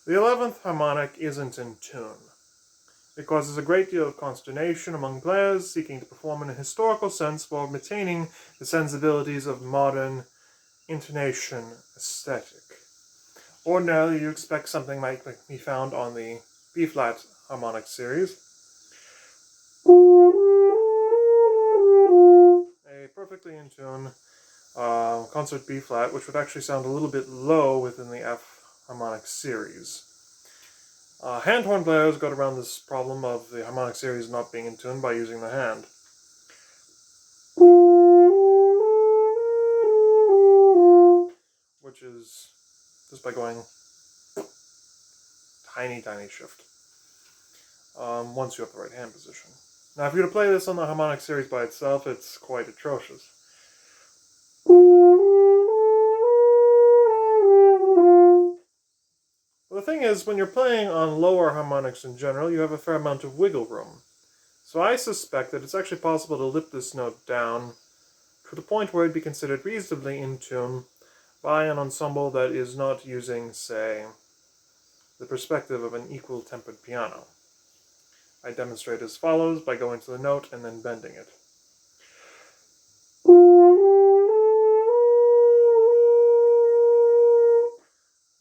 The 11th harmonic isn't in tune. It causes a great deal of consternation among players seeking to perform in a historical sense while retaining the sensibilities of modern intonation aesthetic. Ordinarily, you expect something might be found on the B-flat harmonic series. A perfectly in tune concert B-flat, which would actually sound a little bit low within the F harmonic series. Hand horn players got around this problem of the harmonic series not being in tune by using the hand. Which is just by going tiny shift once you have the right hand position. Now, if you were to play this on the harmonic series by itself, it's quite atrocious. Well, the thing is, when you're playing on lower harmonics in general, you have a fair amount of wiggle room. So I suspect that it's actually possible to lift this note down to the point where it'd be considered reasonably in tune by an ensemble that is not using, say, the perspective of an equal-tempered piano. I demonstrate as follows by going to the note and then bending it.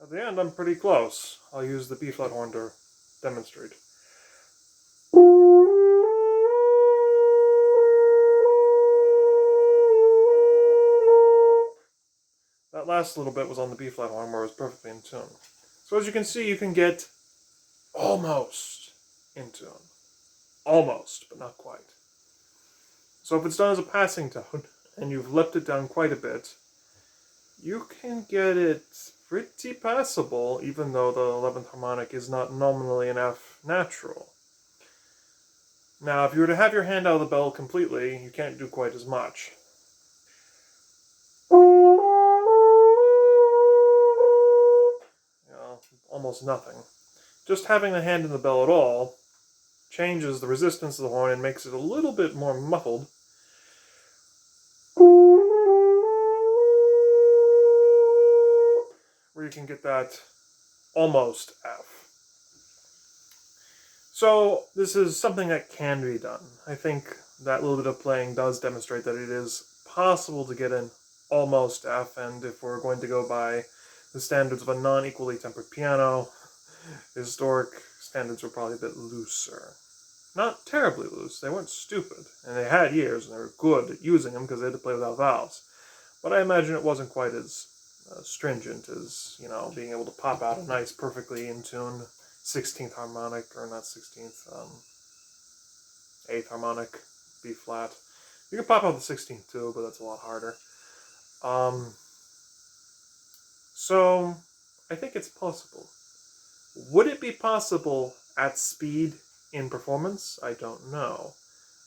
At the end, I'm pretty close. I'll use the B-flat horn to demonstrate. That last little bit was on the B-flat horn where it was perfectly in tune. So as you can see, you can get almost in tune. Almost, but not quite. So if it's done as a passing tone, and you've left it down quite a bit, you can get it pretty passable, even though the 11th harmonic is not nominally an F natural. Now, if you were to have your hand out of the bell completely, you can't do quite as much. Almost nothing. Just having the hand in the bell at all changes the resistance of the horn and makes it a little bit more muffled. Where you can get that almost F. So this is something that can be done. I think that little bit of playing does demonstrate that it is possible to get an almost F, and if we're going to go by the standards of a non-equally tempered piano, historic standards were probably a bit looser. Not terribly loose, they weren't stupid, and they had ears, and they were good at using them because they had to play without vowels. But I imagine it wasn't quite as stringent as, being able to pop out a nice, perfectly in tune 16th harmonic, or not 16th, 8th harmonic, B flat. You can pop out the 16th too, but that's a lot harder. So I think it's possible. Would it be possible at speed in performance? I don't know.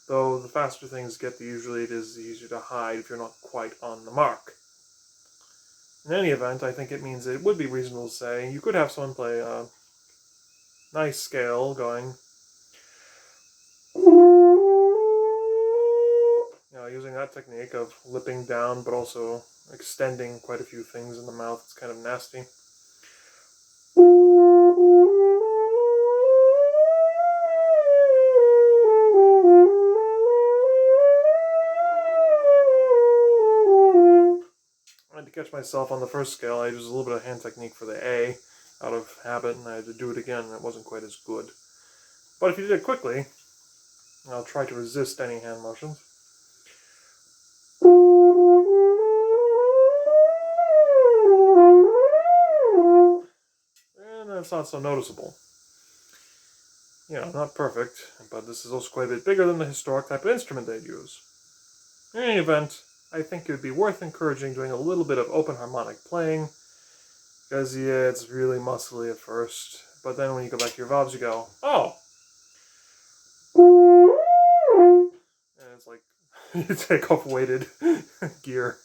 Though the faster things get, usually it is easier to hide if you're not quite on the mark. In any event, I think it means it would be reasonable to say you could have someone play a nice scale going, using that technique of lipping down but also extending quite a few things in the mouth. It's kind of nasty. I had to catch myself on the first scale. I used a little bit of hand technique for the A out of habit, and I had to do it again, and it wasn't quite as good. But if you did it quickly, I'll try to resist any hand motions. And that's not so noticeable. Not perfect, but this is also quite a bit bigger than the historic type of instrument they'd use. In any event, I think it would be worth encouraging doing a little bit of open harmonic playing, because, it's really muscly at first, but then when you go back to your valves, you go, oh! And it's like you take off weighted gear.